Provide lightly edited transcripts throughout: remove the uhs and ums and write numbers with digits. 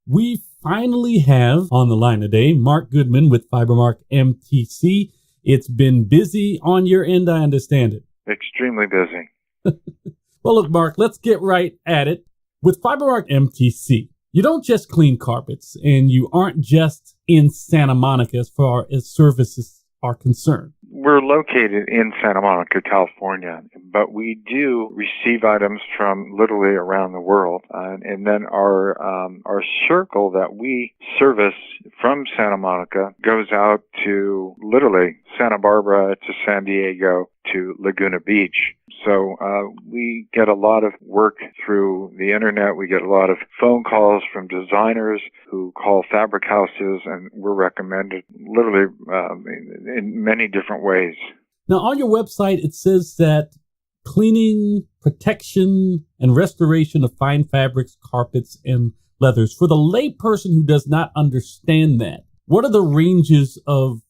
We finally have on the line today Mark Goodman with FibermarkMTC. It's been busy on your end, I understand it. Extremely busy. Well, look, Mark, let's get right at it. With FibermarkMTC, you don't just clean carpets, and you aren't just in Santa Monica as far as services are concerned. We're located in Santa Monica, California, but we do receive items from literally around the world. And then our circle that we service from Santa Monica goes out to literally Santa Barbara to San Diego to Laguna Beach. So we get a lot of work through the internet. We get a lot of phone calls from designers who call fabric houses, and we're recommended literally in many different ways. Now, on your website, it says that cleaning, protection, and restoration of fine fabrics, carpets, and leathers. For the layperson who does not understand that, what are the ranges of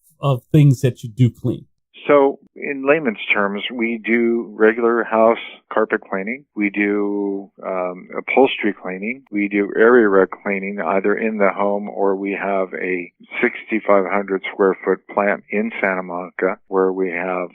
things that you do clean? So in layman's terms, we do regular house carpet cleaning. We do upholstery cleaning. We do area rug cleaning either in the home, or we have a 6,500 square foot plant in Santa Monica where we have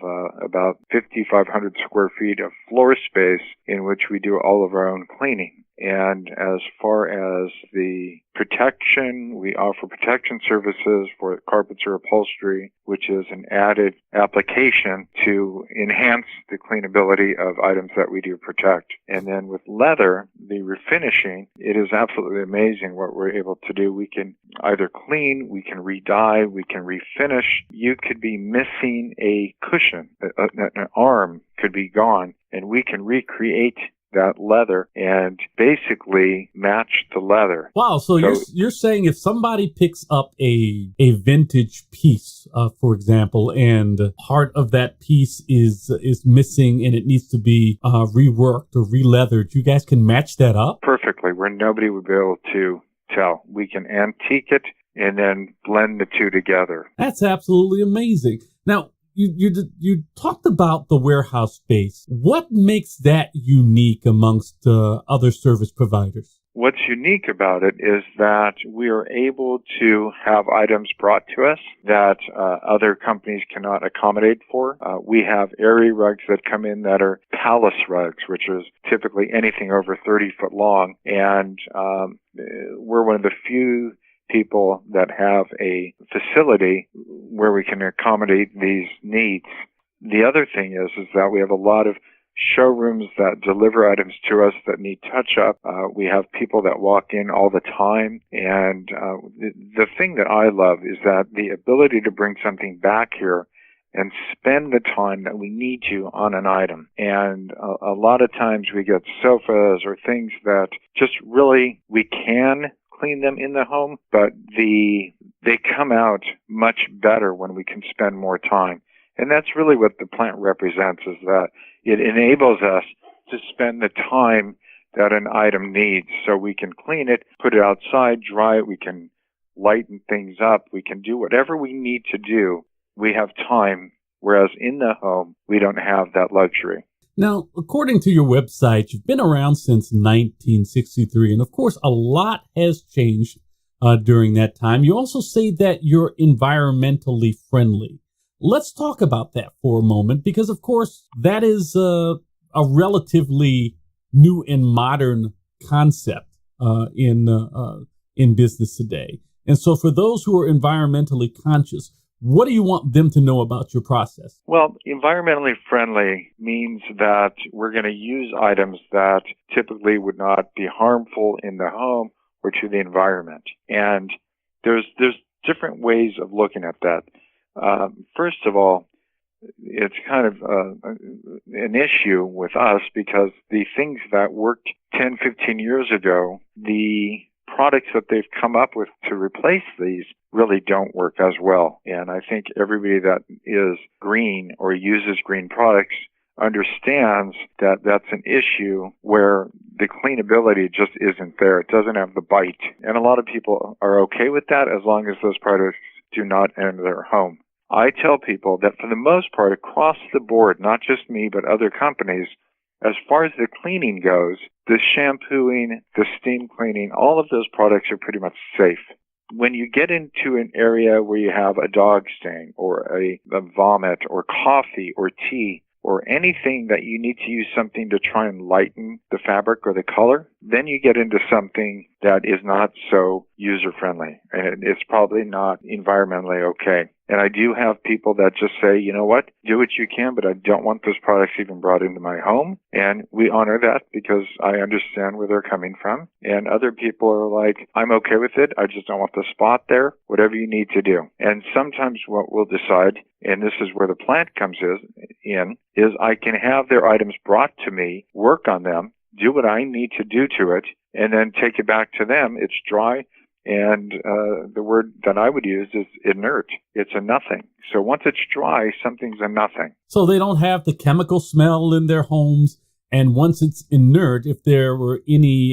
about 5,500 square feet of floor space in which we do all of our own cleaning. And as far as the protection, we offer protection services for carpets or upholstery, which is an added application to enhance the cleanability of items that we do protect. And then with leather, the refinishing, it is absolutely amazing what we're able to do. We can either clean, we can re-dye, we can refinish. You could be missing a cushion, an arm could be gone, and we can recreate that leather and basically match the leather. Wow, so you're saying if somebody picks up a vintage piece, for example, and part of that piece is missing and it needs to be reworked or re-leathered, you guys can match that up? Perfectly, where nobody would be able to tell. We can antique it and then blend the two together. That's absolutely amazing. Now, You talked about the warehouse space. What makes that unique amongst other service providers? What's unique about it is that we are able to have items brought to us that other companies cannot accommodate for. We have area rugs that come in that are palace rugs, which is typically anything over 30 foot long. And we're one of the few people that have a facility where we can accommodate these needs. The other thing is that we have a lot of showrooms that deliver items to us that need touch-up. We have people that walk in all the time. And the thing that I love is that the ability to bring something back here and spend the time that we need to on an item. And a lot of times we get sofas or things that just really we can clean them in the home, but they come out much better when we can spend more time. And that's really what the plant represents, is that it enables us to spend the time that an item needs. So we can clean it, put it outside, dry it, we can lighten things up, we can do whatever we need to do. We have time, whereas in the home, we don't have that luxury. Now, according to your website, you've been around since 1963, and of course, a lot has changed during that time. You also say that you're environmentally friendly. Let's talk about that for a moment, because of course, that is a relatively new and modern concept in business today. And so for those who are environmentally conscious, what do you want them to know about your process? Well, environmentally friendly means that we're going to use items that typically would not be harmful in the home or to the environment. And there's different ways of looking at that. First of all, it's kind of an issue with us because the things that worked 10, 15 years ago, the products that they've come up with to replace these really don't work as well. And I think everybody that is green or uses green products understands that that's an issue where the cleanability just isn't there. It doesn't have the bite. And a lot of people are okay with that as long as those products do not enter their home. I tell people that for the most part, across the board, not just me, but other companies, As far as the cleaning goes, the shampooing, the steam cleaning, all of those products are pretty much safe. When you get into an area where you have a dog stain or a vomit or coffee or tea or anything that you need to use something to try and lighten the fabric or the color, then you get into something that is not so user-friendly, and it's probably not environmentally okay. And I do have people that just say, you know what, do what you can, but I don't want those products even brought into my home. And we honor that because I understand where they're coming from. And other people are like, I'm okay with it. I just don't want the spot there, whatever you need to do. And sometimes what we'll decide, and this is where the plant comes in, is I can have their items brought to me, work on them, do what I need to do to it, and then take it back to them. It's dry. And the word that I would use is inert. It's a nothing. So once it's dry, something's a nothing. So they don't have the chemical smell in their homes. And once it's inert, if there were any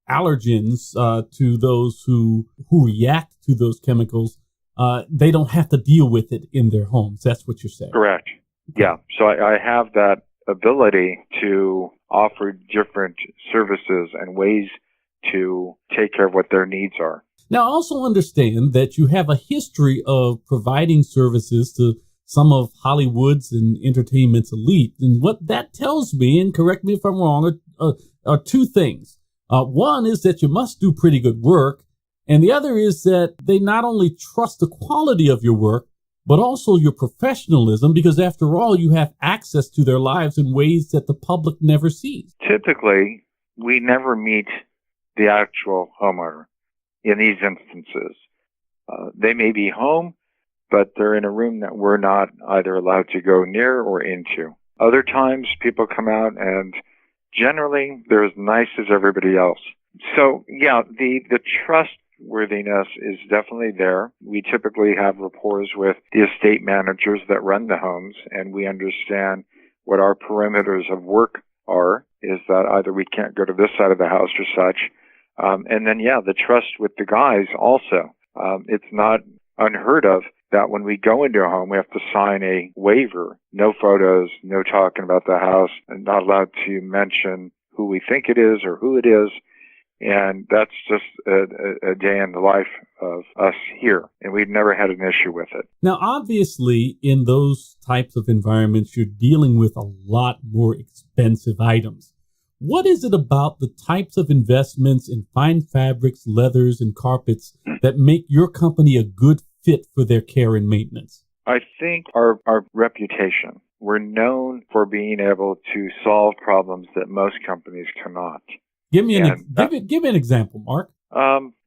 allergens to those who react to those chemicals, they don't have to deal with it in their homes. That's what you're saying. Correct. Yeah. So I have that ability to offer different services and ways to take care of what their needs are. Now, I also understand that you have a history of providing services to some of Hollywood's and entertainment's elite. And what that tells me, and correct me if I'm wrong, are two things. One is that you must do pretty good work. And the other is that they not only trust the quality of your work, but also your professionalism, because after all, you have access to their lives in ways that the public never sees. Typically, we never meet the actual homeowner in these instances. They may be home, but they're in a room that we're not either allowed to go near or into. Other times, people come out and generally they're as nice as everybody else. So, yeah, the trustworthiness is definitely there. We typically have rapport with the estate managers that run the homes, and we understand what our perimeters of work are, is that either we can't go to this side of the house or such. And then, yeah, the trust with the guys also. It's not unheard of that when we go into a home, we have to sign a waiver. No photos, no talking about the house, and not allowed to mention who we think it is or who it is. And that's just a day in the life of us here. And we've never had an issue with it. Now, obviously, in those types of environments, you're dealing with a lot more expensive items. What is it about the types of investments in fine fabrics, leathers, and carpets that make your company a good fit for their care and maintenance? I think our reputation. We're known for being able to solve problems that most companies cannot. Give me an example, Mark.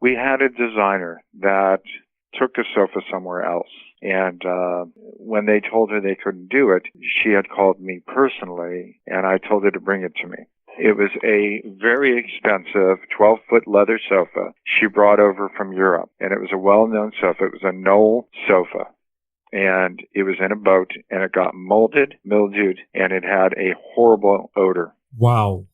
We had a designer that took a sofa somewhere else. And when they told her they couldn't do it, she had called me personally, and I told her to bring it to me. It was a very expensive 12-foot leather sofa she brought over from Europe, and it was a well-known sofa. It was a Knoll sofa, and it was in a boat, and it got molded, mildewed, and it had a horrible odor. Wow.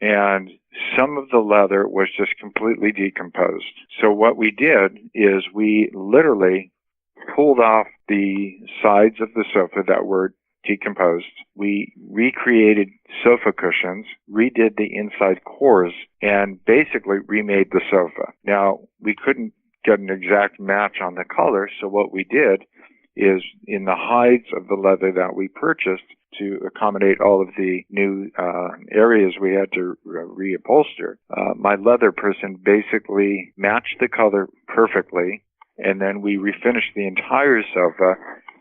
And some of the leather was just completely decomposed. So what we did is we literally pulled off the sides of the sofa that were decomposed. We recreated sofa cushions, redid the inside cores, and basically remade the sofa. Now, we couldn't get an exact match on the color, so what we did is in the hides of the leather that we purchased to accommodate all of the new areas we had to reupholster, my leather person basically matched the color perfectly, and then we refinished the entire sofa,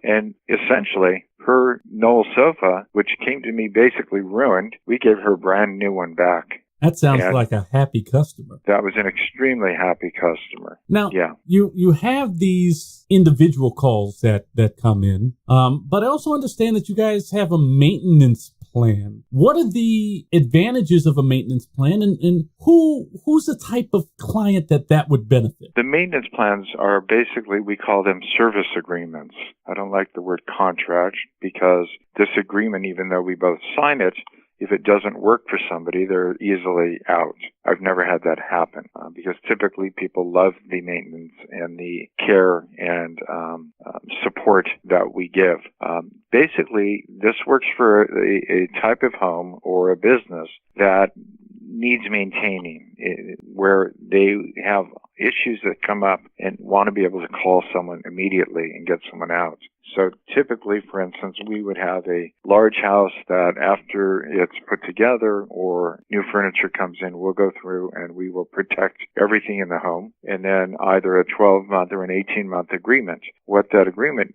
and essentially her Knoll sofa, which came to me basically ruined, we gave her a brand new one back. That sounds like a happy customer. That was an extremely happy customer. Now, yeah. you have these individual calls that come in, but I also understand that you guys have a maintenance plan. What are the advantages of a maintenance plan, and who's the type of client that would benefit? The maintenance plans are basically, we call them service agreements. I don't like the word contract because this agreement, even though we both sign it, if it doesn't work for somebody, they're easily out. I've never had that happen because typically people love the maintenance and the care and support that we give. Basically, this works for a type of home or a business that needs maintaining, where they have issues that come up and want to be able to call someone immediately and get someone out. So typically, for instance, we would have a large house that after it's put together or new furniture comes in, we'll go through and we will protect everything in the home, and then either a 12-month or an 18-month agreement. What that agreement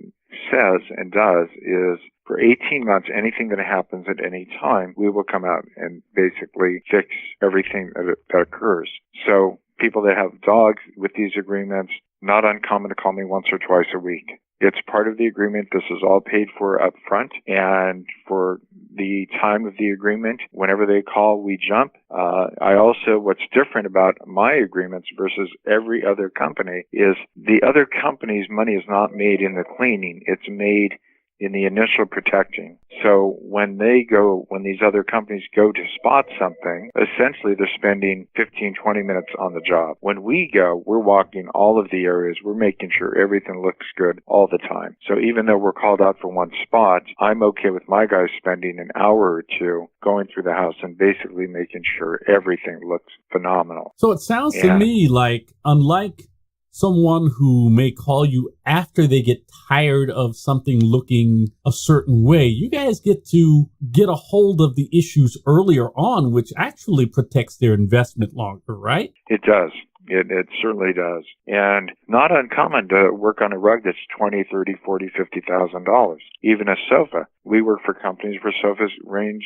says and does is for 18 months, anything that happens at any time, we will come out and basically fix everything that occurs. So people that have dogs with these agreements, not uncommon to call me once or twice a week. It's part of the agreement. This is all paid for up front. And for the time of the agreement, whenever they call, we jump. What's different about my agreements versus every other company is the other company's money is not made in the cleaning. It's made in the initial protecting. So when these other companies go to spot something, essentially they're spending 15, 20 minutes on the job. When we go, we're walking all of the areas. We're making sure everything looks good all the time. So even though we're called out for one spot, I'm okay with my guys spending an hour or two going through the house and basically making sure everything looks phenomenal. So it sounds to me like, unlike someone who may call you after they get tired of something looking a certain way, you guys get to get a hold of the issues earlier on, which actually protects their investment longer, right? It does. It certainly does. And not uncommon to work on a rug that's $20, $30, $40, $50,000. Even a sofa. We work for companies where sofas range,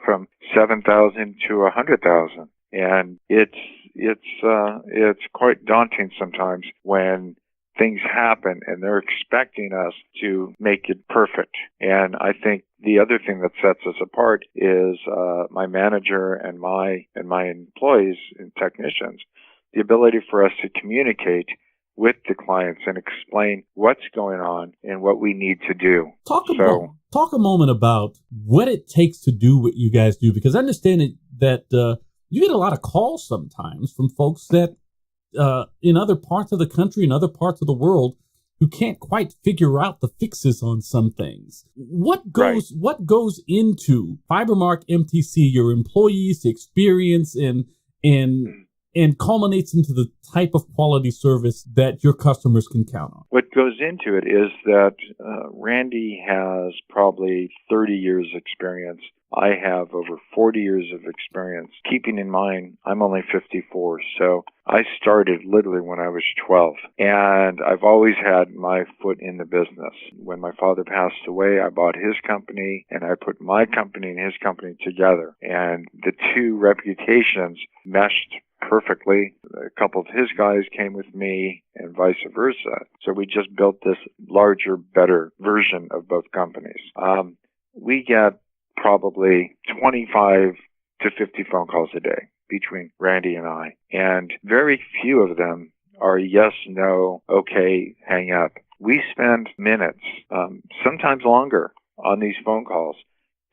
from $7,000 to $100,000. And it's quite daunting sometimes when things happen and they're expecting us to make it perfect. And I think the other thing that sets us apart is my manager and my employees and technicians, the ability for us to communicate with the clients and explain what's going on and what we need to do. Talk a moment about what it takes to do what you guys do, because I understand that you get a lot of calls sometimes from folks that in other parts of the country and other parts of the world who can't quite figure out the fixes on some things. What goes into FibermarkMTC, your employees, the experience, and culminates into the type of quality service that your customers can count on? What goes into it is that Randy has probably 30 years experience. I have over 40 years of experience. Keeping in mind, I'm only 54, so I started literally when I was 12. And I've always had my foot in the business. When my father passed away, I bought his company, and I put my company and his company together. And the two reputations meshed perfectly. A couple of his guys came with me and vice versa. So we just built this larger, better version of both companies. We get probably 25 to 50 phone calls a day between Randy and I. And very few of them are yes, no, okay, hang up. We spend minutes, sometimes longer, on these phone calls.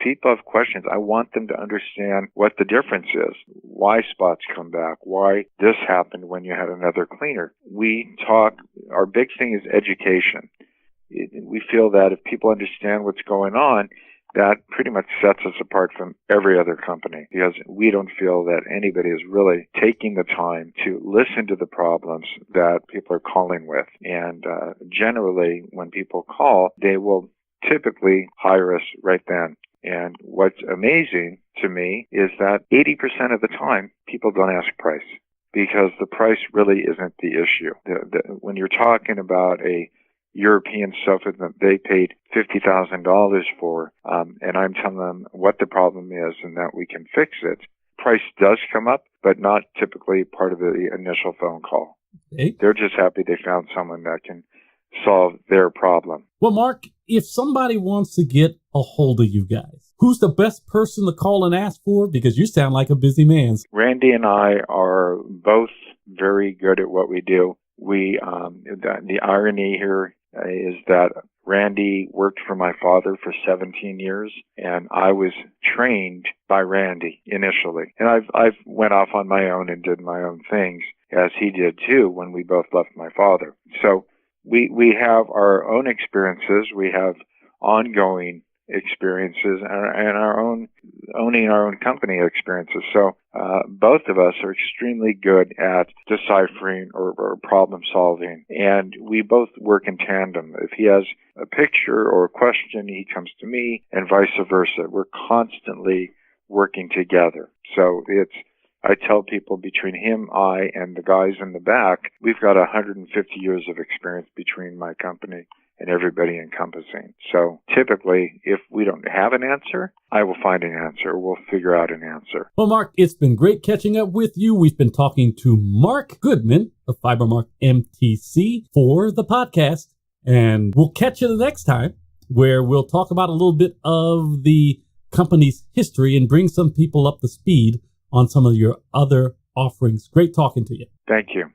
People have questions. I want them to understand what the difference is, why spots come back, why this happened when you had another cleaner. We talk, our big thing is education. We feel that if people understand what's going on, that pretty much sets us apart from every other company, because we don't feel that anybody is really taking the time to listen to the problems that people are calling with. And generally, when people call, they will typically hire us right then. And what's amazing to me is that 80% of the time, people don't ask price, because the price really isn't the issue. When you're talking about a European sofa that they paid $50,000 for, and I'm telling them what the problem is and that we can fix it, price does come up, but not typically part of the initial phone call. Okay. They're just happy they found someone that can solve their problem. Well, Mark, if somebody wants to get a hold of you guys, who's the best person to call and ask for? Because you sound like a busy man. Randy and I are both very good at what we do. The irony here is that Randy worked for my father for 17 years, and I was trained by Randy initially. And I've went off on my own and did my own things, as he did too when we both left my father. So we have our own experiences. We have ongoing experiences and our own owning our own company experiences. So both of us are extremely good at deciphering or problem solving, and we both work in tandem. If he has a picture or a question, he comes to me, and vice versa. We're constantly working together. So I tell people between him, I, and the guys in the back, we've got 150 years of experience between my company and everybody encompassing. So typically, if we don't have an answer, I will find an answer. We'll figure out an answer. Well, Mark, it's been great catching up with you. We've been talking to Mark Goodman of FibermarkMTC for the podcast. And we'll catch you the next time, where we'll talk about a little bit of the company's history and bring some people up to speed on some of your other offerings. Great talking to you. Thank you.